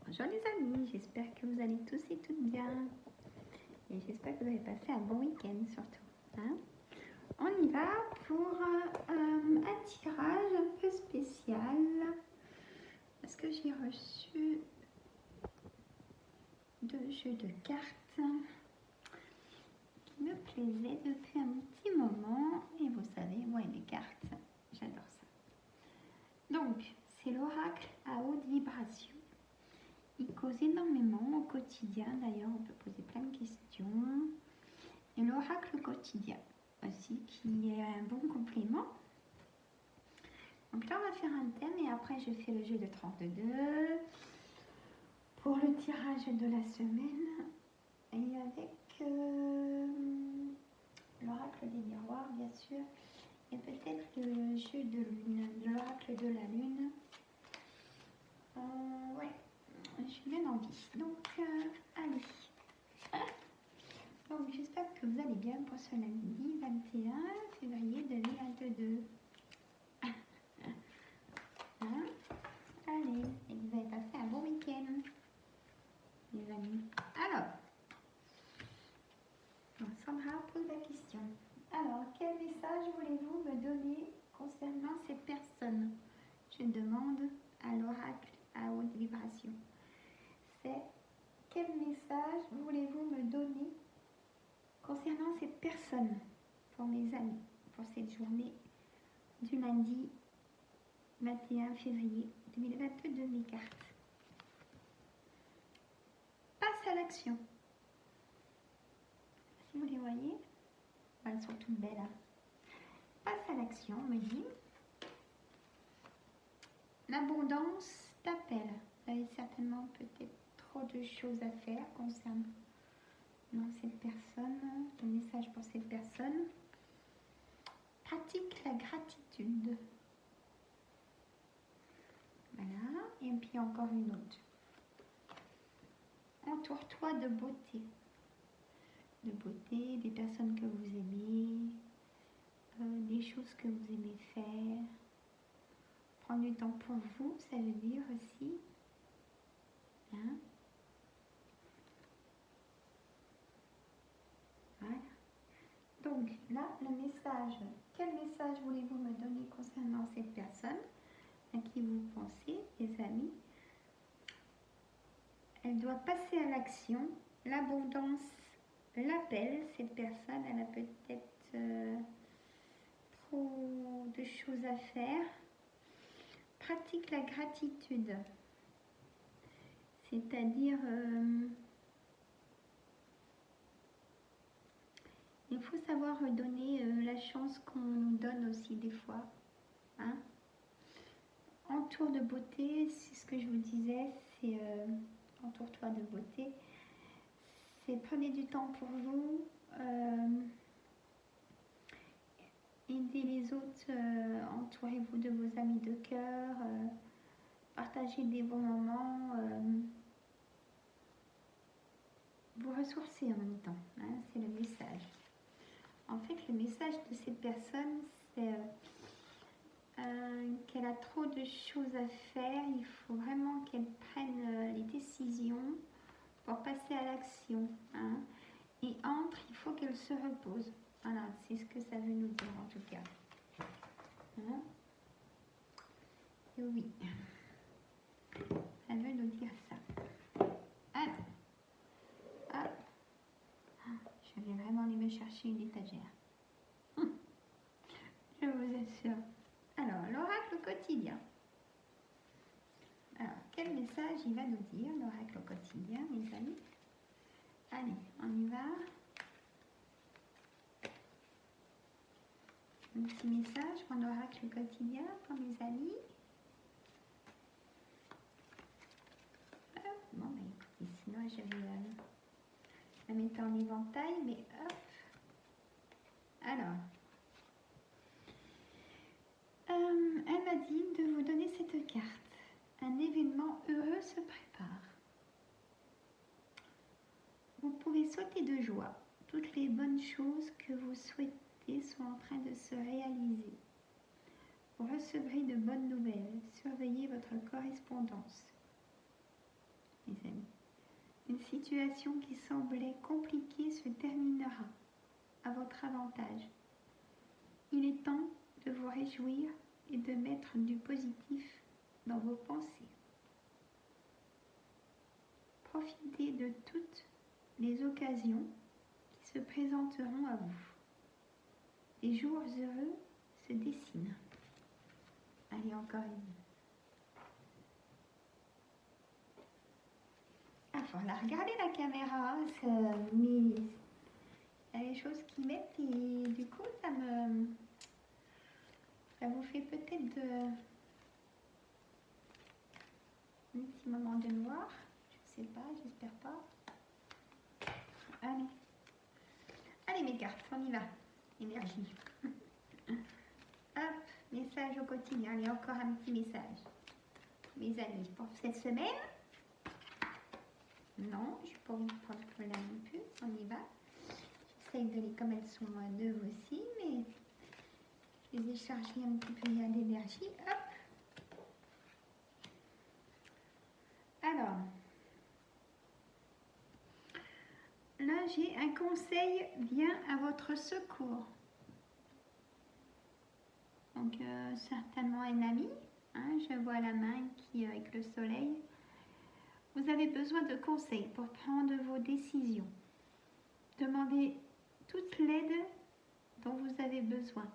Bonjour les amis, j'espère que vous allez tous et toutes bien. Et j'espère que vous avez passé un bon week-end surtout. Hein. On y va pour un tirage un peu spécial. Parce que j'ai reçu 2 jeux de cartes qui me plaisaient depuis un petit moment. Et vous savez, moi les cartes, j'adore ça. Donc, c'est l'oracle à haute vibration. Il cause énormément au quotidien, d'ailleurs on peut poser plein de questions. Et l'oracle quotidien aussi, qui est un bon complément. Donc là on va faire un thème et après je fais le jeu de 32 pour le tirage de la semaine. Et avec l'oracle des miroirs bien sûr. Et peut-être le jeu de lune, de l'oracle de la lune. Ouais. J'ai bien envie. Donc, allez. Donc, j'espère que vous allez bien pour ce lundi 21 février 2022. Hein? Allez, et vous avez passé un bon week-end, les amis. Alors, Sandra pose la question. Alors, quel message voulez-vous me donner concernant ces personnes? Je demande à l'oracle à haute vibration. C'est quel message voulez-vous me donner concernant ces personnes pour mes amis, pour cette journée du lundi 21 février 2022 de mes cartes? Passe à l'action. Si vous les voyez, elles sont toutes belles. Hein. Passe à l'action, me dit. L'abondance t'appelle. Vous avez certainement peut-être trop de choses à faire concernant cette personne, le message pour cette personne. Pratique la gratitude. Voilà, et puis encore une autre. Entoure-toi de beauté. De beauté, des personnes que vous aimez, des choses que vous aimez faire. Prendre du temps pour vous, ça veut dire aussi. Hein? Voilà. Donc là, le message. Quel message voulez-vous me donner concernant cette personne à qui vous pensez, les amis? Elle doit passer à l'action. L'abondance l'appelle. Cette personne, elle a peut-être trop de choses à faire. Pratique la gratitude. C'est-à-dire, il faut savoir donner la chance qu'on nous donne aussi des fois. Hein? Entoure de beauté, c'est ce que je vous disais, c'est entoure-toi de beauté. C'est prenez du temps pour vous, aidez les autres, entourez-vous de vos amis de cœur, partagez des bons moments, vous ressourcez en même temps, hein, c'est le message. En fait, le message de cette personne, c'est qu'elle a trop de choses à faire, il faut vraiment qu'elle prenne les décisions pour passer à l'action. Hein. Et entre, il faut qu'elle se repose. Voilà, c'est ce que ça veut nous dire en tout cas. Hein. Et oui, ça veut nous dire ça. Alors, hop. Je vais vraiment aller me chercher une étagère. Je vous assure. Alors, l'oracle quotidien. Alors, quel message il va nous dire, l'oracle quotidien, mes amis? Allez, on y va. Un petit message pour l'oracle quotidien pour mes amis. Hop. Bon, bah écoutez, sinon je vais la mettre en éventail, mais hop. Alors, elle m'a dit de vous donner cette carte. Un événement heureux se prépare. Vous pouvez sauter de joie. Toutes les bonnes choses que vous souhaitez sont en train de se réaliser. Vous recevrez de bonnes nouvelles. Surveillez votre correspondance. mes amis. Une situation qui semblait compliquée se terminera à votre avantage. Il est temps de vous réjouir et de mettre du positif dans vos pensées. Profitez de toutes les occasions qui se présenteront à vous. Les jours heureux se dessinent. Allez, encore une. Ah, faut la regarder la caméra, mais il y a des choses qui mettent et du coup ça vous fait peut-être un petit moment de noir. Je sais pas, j'espère pas. Allez. Allez mes cartes, on y va. Énergie. Hop, message au quotidien. Allez, encore un petit message. Mes amis, pour cette semaine. Non, je n'ai pas envie de prendre là non plus. On y va. J'essaye de les, comme elles sont neuves aussi, mais je les ai chargées un petit peu d'énergie. Hop. Alors, là j'ai un conseil vient à votre secours. Donc certainement un ami. Hein, je vois la main qui avec le soleil. Vous avez besoin de conseils pour prendre vos décisions. Demandez toute l'aide dont vous avez besoin.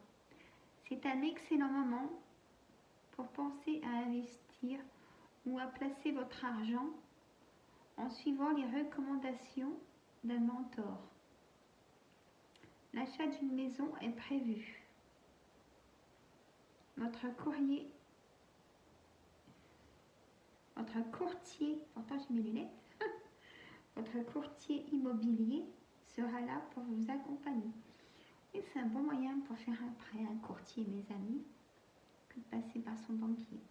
C'est un excellent moment pour penser à investir ou à placer votre argent en suivant les recommandations d'un mentor. L'achat d'une maison est prévu. Votre courtier, pourtant j'ai mes lunettes, votre courtier immobilier sera là pour vous accompagner. Et c'est un bon moyen pour faire un prêt à un courtier, mes amis, que de passer par son banquier.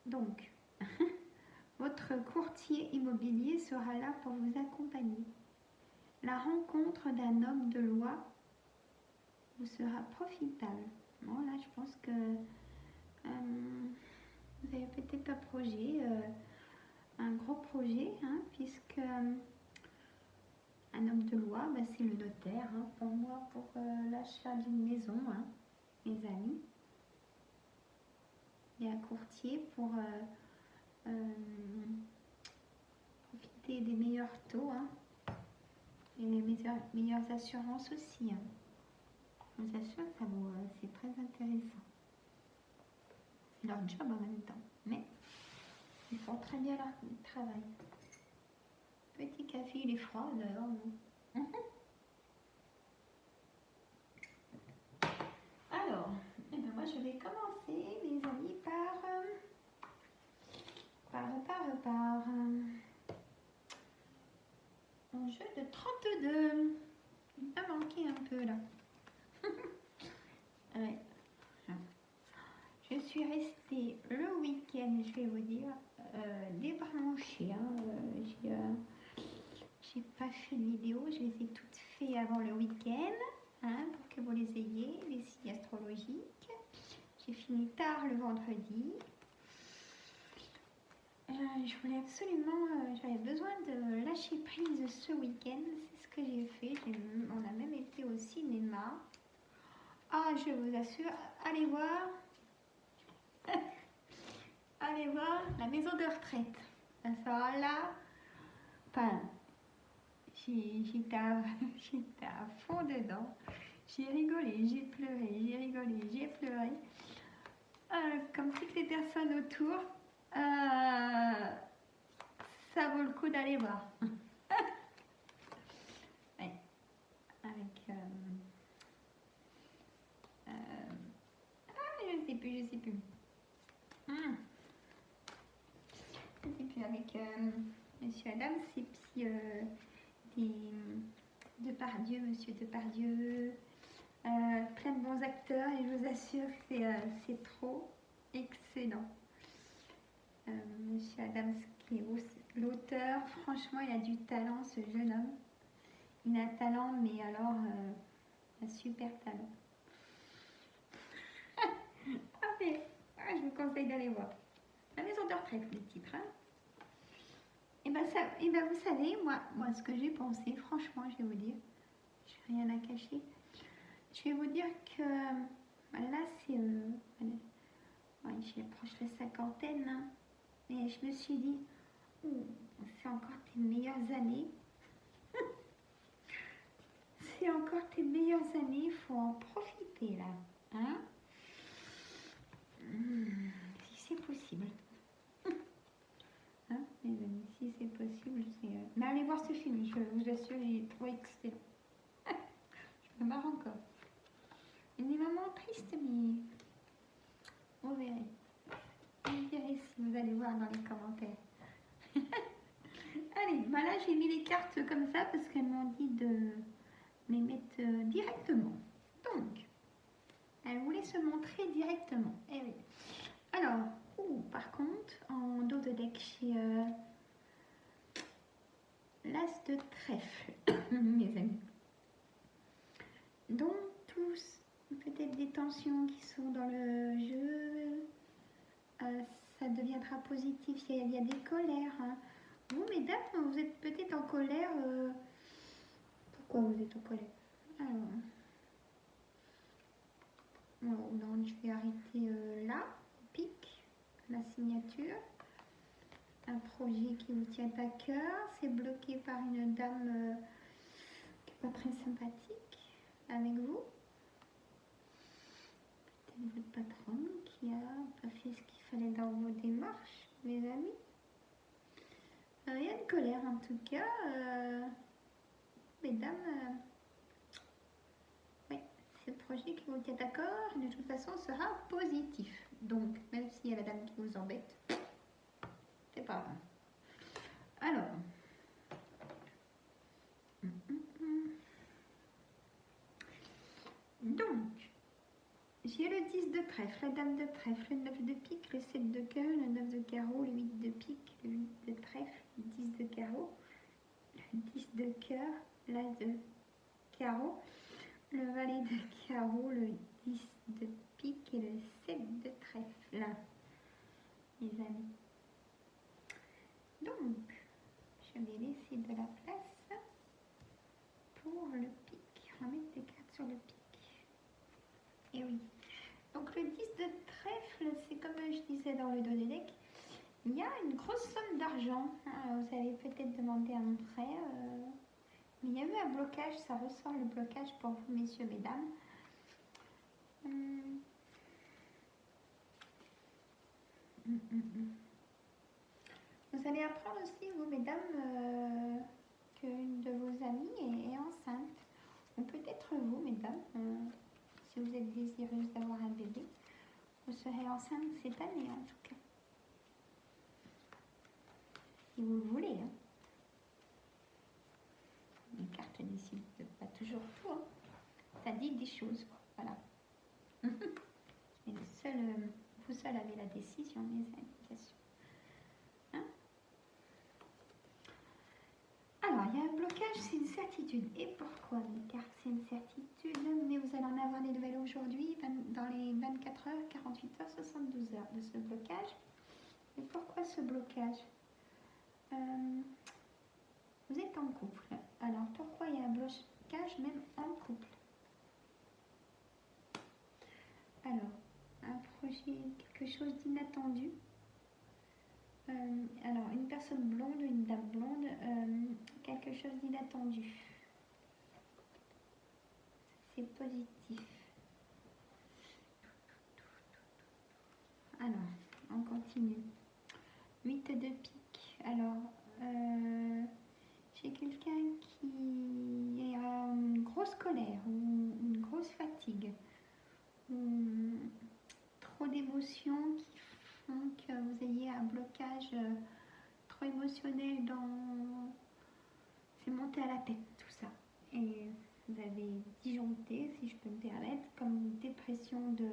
Donc, votre courtier immobilier sera là pour vous accompagner. La rencontre d'un homme de loi vous sera profitable. Bon, là, je pense que vous avez peut-être un projet, un gros projet, hein, puisque un homme de loi, bah, c'est le notaire, hein, pour moi, pour l'achat d'une maison, hein, mes amis. Il y a un courtier pour profiter des meilleurs taux, hein, et les meilleures assurances aussi. Hein. Je vous assure que c'est très intéressant. C'est leur job en même temps, mais ils font très bien leur travail. Petit café, il est froid dehors. Alors, eh ben moi je vais commencer, mes amis, par un jeu de 32. Il m'a manqué un peu là. Ouais. Je suis restée le week-end, je vais vous dire, débranchée. Hein. J'ai pas fait de vidéo, je les ai toutes faites avant le week-end, hein, pour que vous les ayez, les signes astrologiques. J'ai fini tard le vendredi. Je voulais absolument, j'avais besoin de lâcher prise ce week-end, c'est ce que j'ai fait. On a même été au cinéma. Ah, je vous assure, allez voir la maison de retraite. Ça sera là. Enfin, j'étais à fond dedans. J'ai rigolé, j'ai pleuré, j'ai rigolé, j'ai pleuré. Comme toutes les personnes autour, ça vaut le coup d'aller voir. Ouais. Avec je sais plus. Je sais plus avec Monsieur Adam, et puis Depardieu, Monsieur Depardieu, plein de bons acteurs, et je vous assure que c'est trop excellent. Monsieur Adams, qui est l'auteur, franchement, il a du talent, ce jeune homme. Il a un talent, mais alors, un super talent. Ah, mais je vous conseille d'aller voir. La maison de retraite, le titre. Hein. Et ben vous savez, moi ce que j'ai pensé, franchement, je vais vous dire, je n'ai rien à cacher. Je vais vous dire que là, c'est. Ouais, j'approche la cinquantaine. Hein, et je me suis dit, c'est encore tes meilleures années. C'est encore tes meilleures années, il faut en profiter là. Hein, si c'est possible. Hein, mes amis, si c'est possible, c'est. Mais allez voir ce film, je vous assure, j'ai trouvé excellent. Je me marre encore. Il y a des moments tristes, mais vous verrez. Vous verrez si vous allez voir dans les commentaires. Allez, bah là j'ai mis les cartes comme ça parce qu'elles m'ont dit de les mettre directement. Donc, elles voulaient se montrer directement. Eh oui. Alors, par contre, en dos de deck, j'ai l'as de trèfle, mes amis. Donc, tous, peut-être des tensions qui sont dans le jeu, ça deviendra positif. Il y a des colères. Hein. Vous, mesdames, vous êtes peut-être en colère. Pourquoi vous êtes en colère? Alors, non, je vais arrêter là, pic, la signature. Un projet qui vous tient à cœur, c'est bloqué par une dame qui n'est pas très sympathique avec vous. Peut-être votre patronne qui n'a pas fait ce qu'il fallait dans vos démarches, mes amis. Il y a une colère en tout cas. Mesdames, oui, c'est le projet qui vous tient à cœur, de toute façon sera positif. Donc, même s'il y a la dame qui vous embête, c'est pas grave. Alors, donc, j'ai le 10 de trèfle, la dame de trèfle, le 9 de pique, le 7 de cœur, le 9 de carreau, le 8 de pique, le 8 de trèfle, le 10 de carreau, le 10 de cœur, l'as de carreau, le valet de carreau, le 10 de pique et le 7 de trèfle, mes amis. Donc, je vais laisser de la place pour le pic. On va mettre des cartes sur le pic. Et oui. Donc, le 10 de trèfle, c'est comme je disais dans le dos des decks, il y a une grosse somme d'argent. Vous avez peut-être demandé un prêt. Mais il y a eu un blocage. Ça ressort le blocage pour vous, messieurs, mesdames. Vous allez apprendre aussi, vous, mesdames, qu'une de vos amies est enceinte. Ou peut-être vous, mesdames, si vous êtes désireuse d'avoir un bébé, vous serez enceinte cette année en tout cas. Si vous le voulez. Hein. Les cartes décident pas toujours tout. Hein. Ça dit des choses. Voilà. Mais vous seul avez la décision, mes amis, bien sûr. Hein? Alors, il y a un blocage, c'est une certitude. Et pourquoi, mes cartes, c'est une certitude? Mais vous allez en avoir des nouvelles aujourd'hui, dans les 24 heures, 48 heures, 72 heures de ce blocage. Et pourquoi ce blocage? Vous êtes en couple. Alors, pourquoi il y a un blocage même en couple? Alors, un projet, quelque chose d'inattendu. Alors, une personne blonde, une dame blonde, quelque chose d'inattendu. C'est positif. Alors, on continue. 8 de pique. Alors, j'ai quelqu'un qui a une grosse colère ou une grosse fatigue. Trop d'émotions qui font que vous ayez un blocage trop émotionnel dans... C'est monté à la tête tout ça. Et vous avez disjoncté, si je peux me permettre, comme une dépression de...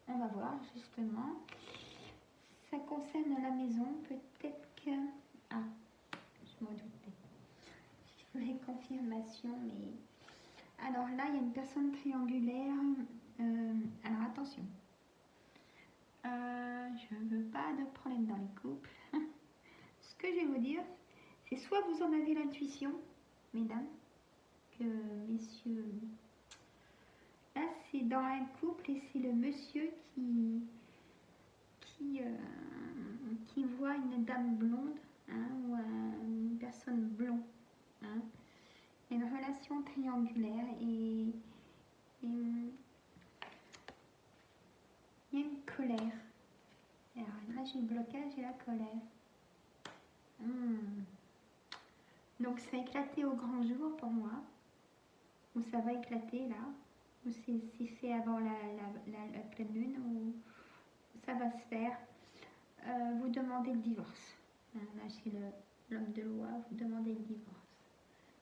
On va voir justement. Ça concerne la maison, peut-être que... Ah, je m'en doutais. Je voulais confirmation, mais... Alors là, il y a une personne triangulaire. Alors attention. Je pas de problème dans les couples. Ce que je vais vous dire, c'est soit vous en avez l'intuition, mesdames, que messieurs... Là, c'est dans un couple et c'est le monsieur qui voit une dame blonde, hein, ou une personne blonde. Hein. Une relation triangulaire et il y a une colère. Alors là, j'ai le blocage et la colère. Donc ça a éclaté au grand jour pour moi, ou ça va éclater là, ou c'est fait avant la pleine lune, ou ça va se faire. Vous demandez le divorce. Hein, là, chez l'homme de loi, vous demandez le divorce.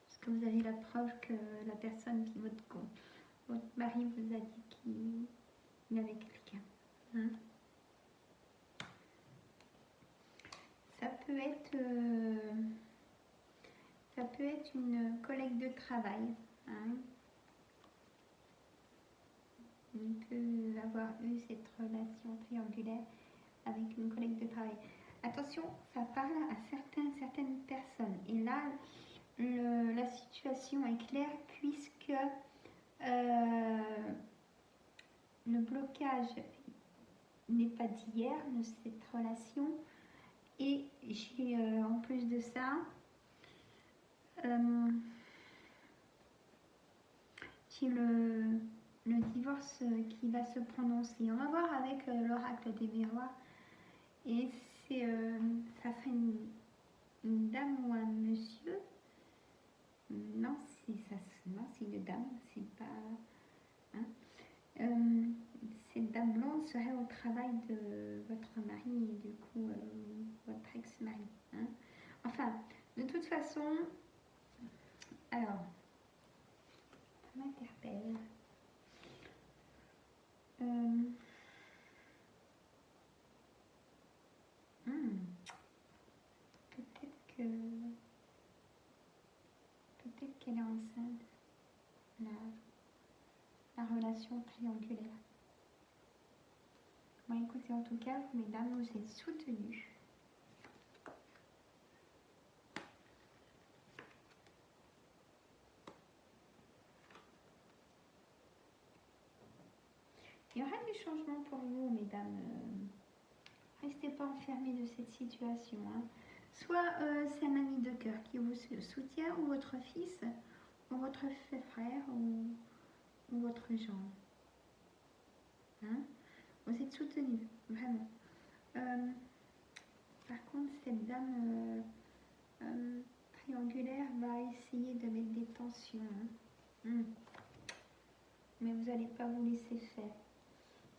Parce que vous avez la preuve que la personne qui votre mari vous a dit qu'il est avec quelqu'un. Hein. Ça peut être une collègue de travail. Hein. On peut avoir eu cette relation triangulaire avec une collègue de travail. Attention, ça parle à certaines personnes. Et là, la situation est claire puisque le blocage n'est pas d'hier de cette relation. Et j'ai en plus de ça, j'ai le divorce qui va se prononcer. On va voir avec l'oracle des miroirs. Et ça serait une dame ou un monsieur. Non, c'est une dame, c'est pas... Hein. Cette dame blonde serait au travail de votre mari et du coup votre ex-mari. Hein. Enfin, de toute façon, alors, ça m'interpelle. Peut-être qu'elle est enceinte, la relation triangulaire. Bon, écoutez, en tout cas, vous, mesdames, vous êtes soutenues. Il y aura du changement pour vous, mesdames. Restez pas enfermées de cette situation. Hein. Soit c'est un ami de cœur qui vous soutient, ou votre fils, ou votre frère, ou votre gendre. Hein. Vous êtes soutenus, vraiment. Par contre, cette dame triangulaire va essayer de mettre des tensions. Hein. Mais vous n'allez pas vous laisser faire.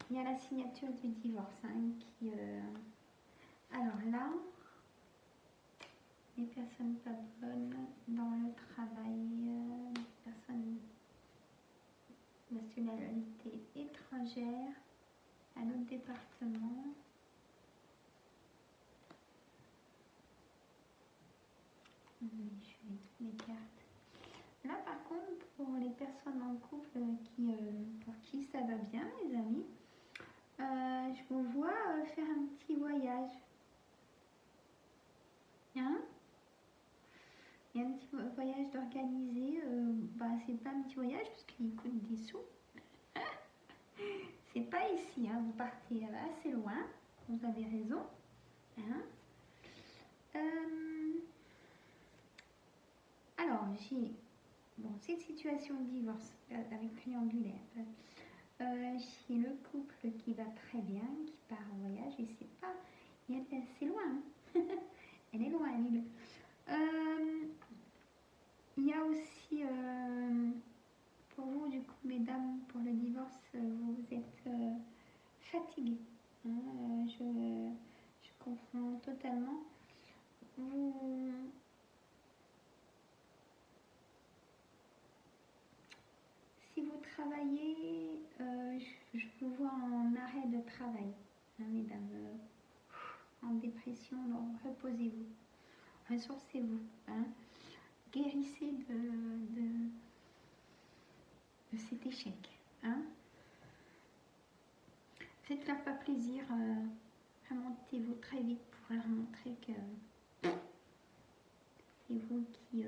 Il y a la signature du divorce qui... Alors là, les personnes pas bonnes dans le travail, les personnes de nationalité étrangère, un autre département. Je vais toutes mes cartes. Là, par contre, pour les personnes en couple pour qui ça va bien, les amis, je vous vois faire un petit voyage. Hein? Il y a un petit voyage d'organiser. C'est pas un petit voyage parce qu'il coûte des sous. C'est pas ici, hein, vous partez assez loin. Vous avez raison. Hein? Alors, j'ai cette situation de divorce avec triangulaire. J'ai le couple qui va très bien, qui part en voyage, et c'est pas... C'est loin. Hein. Elle est loin, l'île. Il y a aussi, pour vous, du coup, mesdames, pour le divorce, vous êtes fatiguées. Hein, je comprends totalement. Si vous travaillez, je vous vois en arrêt de travail, hein, mesdames, en dépression, donc reposez-vous, ressourcez-vous, hein, guérissez de cet échec. Hein. Faites-leur pas plaisir, remontez-vous très vite pour leur montrer que c'est vous qui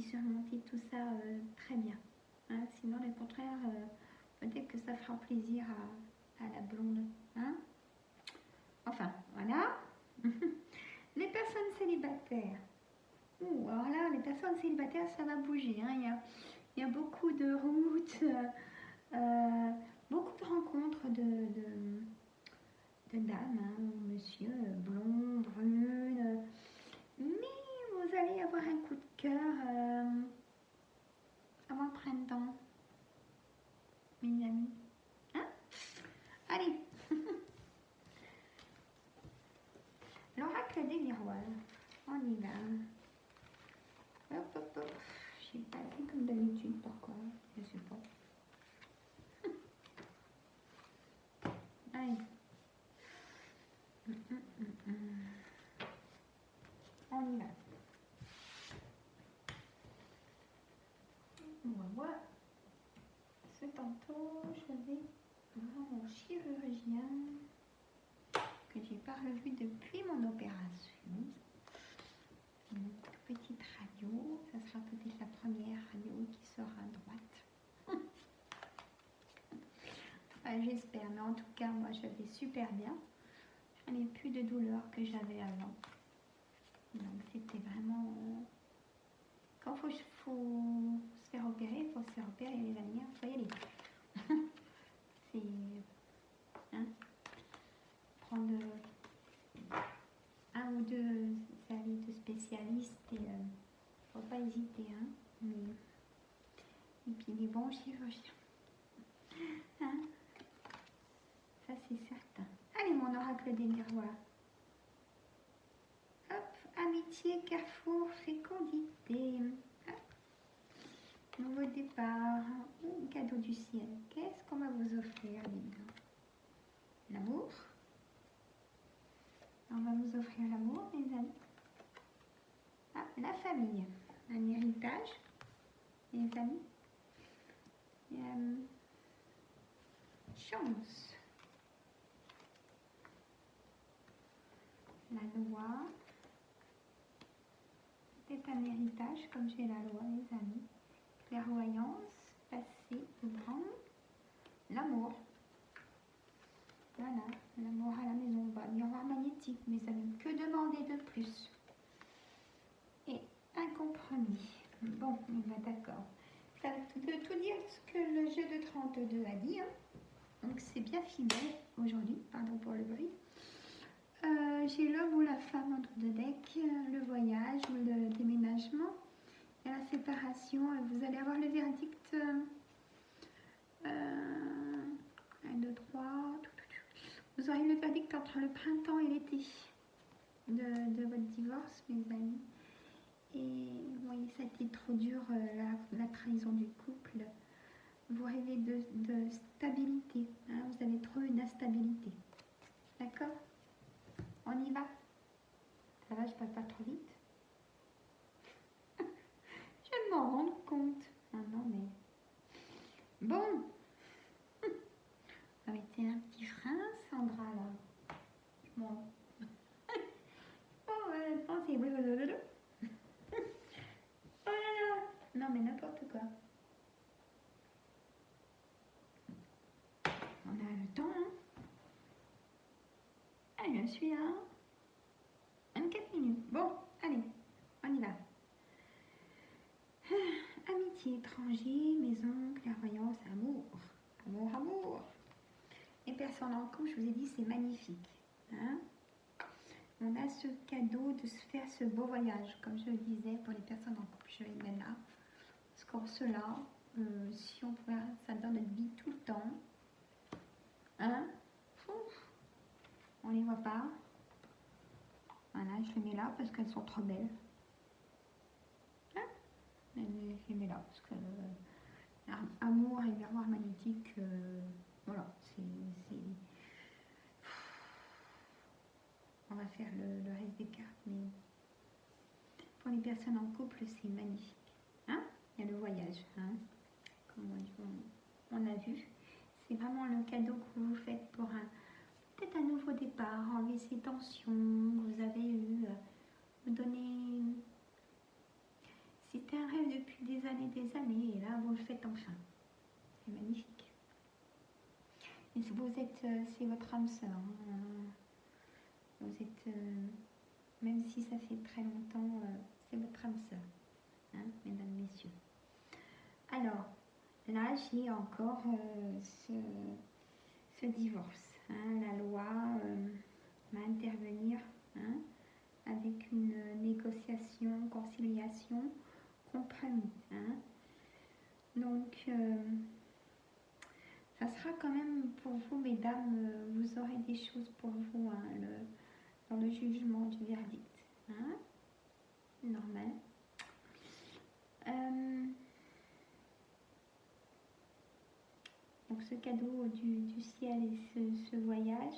surmontez tout ça très bien. Hein, sinon, au contraire, peut-être que ça fera plaisir à la blonde. Hein. Enfin, voilà. Les personnes célibataires. Alors là, les personnes célibataires, ça va bouger. Hein. Il y a beaucoup de routes, beaucoup de rencontres de dames, hein, monsieur, blond, brune. Mais vous allez avoir un coup de cœur avant le printemps, mes amis. Hein? Allez. L'oracle des miroirs. On y va. Hop, hop, hop. Je n'ai pas fait comme d'habitude. Pourquoi? Je ne sais pas. Allez. On y va. On va voir. Ce tantôt, je vais voir mon chirurgien que j'ai pas revu depuis mon opération. Une petite radio. Ça sera peut-être la première radio qui sera à droite. J'espère, mais en tout cas, moi, je vais super bien. Je n'ai plus de douleur que j'avais avant. Donc, c'était vraiment... quand il faut se faire opérer, il faut se faire opérer, les amis. Il faut y aller. C'est... Hein, prendre un ou deux avis de spécialistes et faut pas hésiter. Hein, mais... Et puis, les bons chirurgiens. Hein, ça, c'est certain. Allez, mon oracle des miroirs. Hop, amitié, carrefour, fécondité. Hop. Nouveau départ. Cadeau du ciel. Qu'est-ce qu'on va vous offrir, les gars? L'amour. On va vous offrir l'amour, les amis. Ah, la famille. Un héritage, les amis. Chance. La loi. C'est un héritage, comme j'ai la loi, les amis. Clairvoyance, passé, grand. L'amour. Voilà, l'amour à la maison. Bah, miroir magnétique, mes amis. Que demander de plus? Et un compromis. Bon, on va d'accord. Ça veut tout dire ce que le jeu de 32 a dit. Hein. Donc c'est bien fidèle aujourd'hui. Pardon pour le bruit. J'ai l'homme ou la femme entre deux decks, le voyage ou le déménagement et la séparation. Vous allez avoir le verdict 1, 2, 3. Vous aurez le verdict entre le printemps et l'été de votre divorce, mes amis. Et vous voyez, ça a été trop dur, la trahison du couple. Vous rêvez de stabilité. Hein, vous avez trop une instabilité. D'accord? On y va. Ça va, je passe pas trop vite. Je viens de m'en rendre compte. Ah non, mais... Bon. Ça va être un petit frein, Sandra, là. Bon. Oh, attends, c'est... Oh là là. Non, mais n'importe quoi. On a le temps, hein. Allez, je suis là. 24 minutes. Bon, allez, on y va. Amitié, étranger, maison, clairvoyance, amour. Amour, amour. Les personnes en couple, je vous ai dit, c'est magnifique. Hein, on a ce cadeau de se faire ce beau voyage. Comme je le disais, pour les personnes en couple, je vais le mettre là. Parce qu'en cela, si on pouvait, ça donne notre vie tout le temps. Hein, on les voit pas. Voilà, je les mets là parce qu'elles sont trop belles. Hein, je les mets là parce que amour et miroir magnétique, voilà, c'est... On va faire le reste des cartes, mais pour les personnes en couple, c'est magnifique. Hein, il y a le voyage, hein, comme on a vu. C'est vraiment le cadeau que vous faites pour peut-être un nouveau départ, enlever ces tensions que vous avez eues, vous donner... C'était un rêve depuis des années, et là vous le faites enfin. C'est magnifique. Et si vous êtes, c'est votre âme sœur. Hein, vous êtes, même si ça fait très longtemps, c'est votre âme sœur, hein, mesdames, messieurs. Alors, là, j'ai encore ce divorce. Hein, la loi va intervenir, hein, avec une négociation, conciliation, compromis. Hein. Donc, ça sera quand même pour vous, mesdames, vous aurez des choses pour vous, hein, dans le jugement du verdict. Hein, normal. Donc ce cadeau du ciel et ce voyage.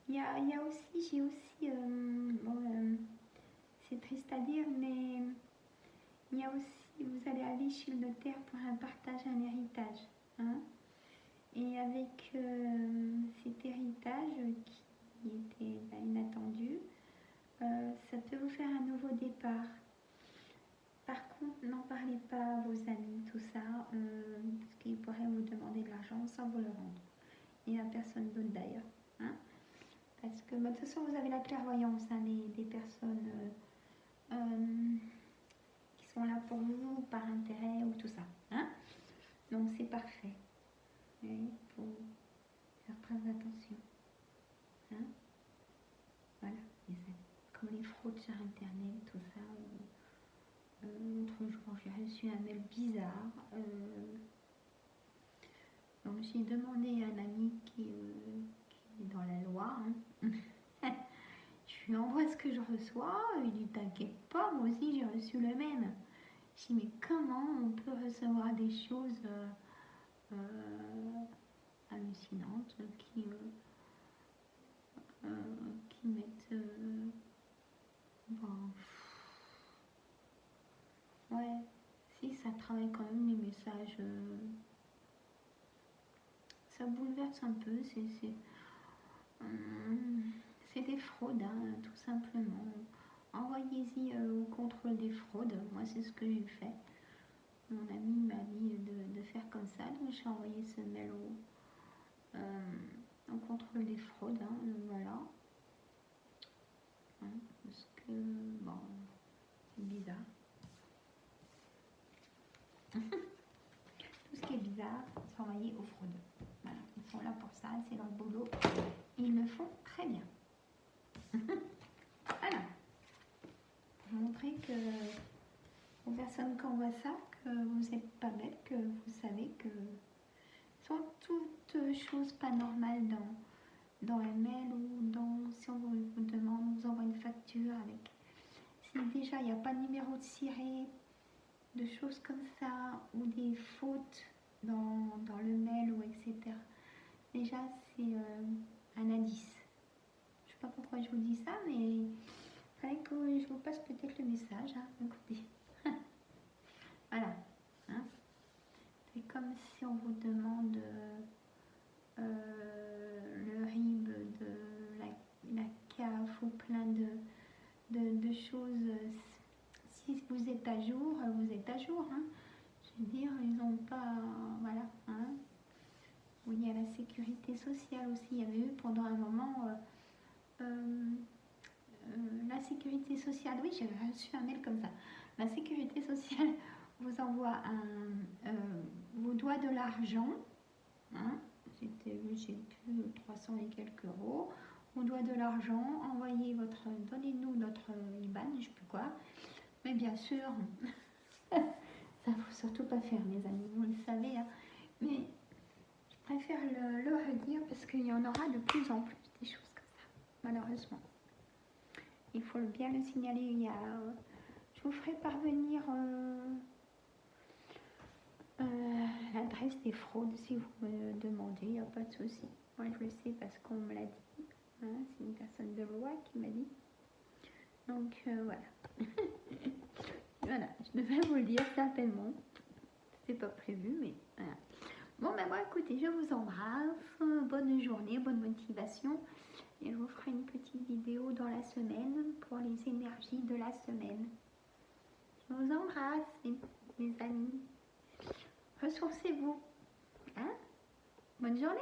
Il y a aussi, j'ai aussi, c'est triste à dire, mais il y a aussi, vous allez aller chez le notaire pour un partage, un héritage. Hein, et avec cet héritage qui était inattendu, ça peut vous faire un nouveau départ. Par contre, n'en parlez pas à vos amis, tout ça, parce qu'ils pourraient vous demander de l'argent sans vous le rendre. Et à personne d'autre d'ailleurs. Hein, parce que de toute façon, vous avez la clairvoyance, hein, des personnes qui sont là pour vous, par intérêt ou tout ça. Hein, donc c'est parfait. Il faut faire très attention. Hein, voilà, comme les fraudes sur Internet, tout ça. L'autre jour, j'ai reçu un mail bizarre. Donc, j'ai demandé à un ami qui est dans la loi. Hein. Je lui envoie ce que je reçois. Il dit t'inquiète pas, moi aussi j'ai reçu le même. Je dis mais comment on peut recevoir des choses hallucinantes qui mettent. Bon, ouais, si ça travaille quand même les messages. Ça bouleverse un peu, c'est des fraudes, hein, tout simplement. Envoyez-y au contrôle des fraudes. Moi, c'est ce que j'ai fait. Mon ami m'a dit de faire comme ça, donc j'ai envoyé ce mail au contrôle des fraudes. Hein, voilà. Hein, parce que, bon, c'est bizarre. Tout ce qui est bizarre, c'est envoyé aux fraudes. Voilà, ils sont là pour ça, c'est leur boulot. Ils le font très bien. Voilà. Pour montrer que aux personnes qui envoient ça, que vous n'êtes pas bête, que vous savez que sont toutes choses pas normales dans un mail ou si on vous demande, on vous envoie une facture avec. Si déjà il n'y a pas de numéro de SIRET, de choses comme ça, ou des fautes dans le mail ou etc. Déjà c'est un indice. Je sais pas pourquoi je vous dis ça, mais il fallait que je vous passe peut-être le message. Hein. Écoutez. Voilà. Hein. C'est comme si on vous demande le RIB de la CAF ou plein de choses. Si vous êtes à jour, vous êtes à jour. Hein. Je veux dire, ils n'ont pas. Voilà. Hein. Oui, il y a la sécurité sociale aussi. Il y avait eu pendant un moment la sécurité sociale. Oui, j'ai reçu un mail comme ça. La sécurité sociale vous envoie vous doit de l'argent. Hein. J'ai plus 300 et quelques euros. On doit de l'argent, donnez-nous notre IBAN, je ne sais plus quoi. Mais bien sûr, ça ne faut surtout pas faire, mes amis, vous le savez. Hein. Mais je préfère le redire parce qu'il y en aura de plus en plus des choses comme ça, malheureusement. Il faut bien le signaler. Je vous ferai parvenir l'adresse des fraudes si vous me demandez, il n'y a pas de souci. Moi je le sais parce qu'on me l'a dit. Hein, c'est une personne de loi qui m'a dit. Donc voilà. Voilà, je devais vous le dire certainement. C'est pas prévu, mais voilà. Bon, ben moi, écoutez, je vous embrasse. Bonne journée. journée, bonne motivation. Et je vous ferai une petite vidéo dans la semaine pour les énergies de la semaine. Je vous embrasse, mes amis. Ressourcez-vous. Hein? Bonne journée.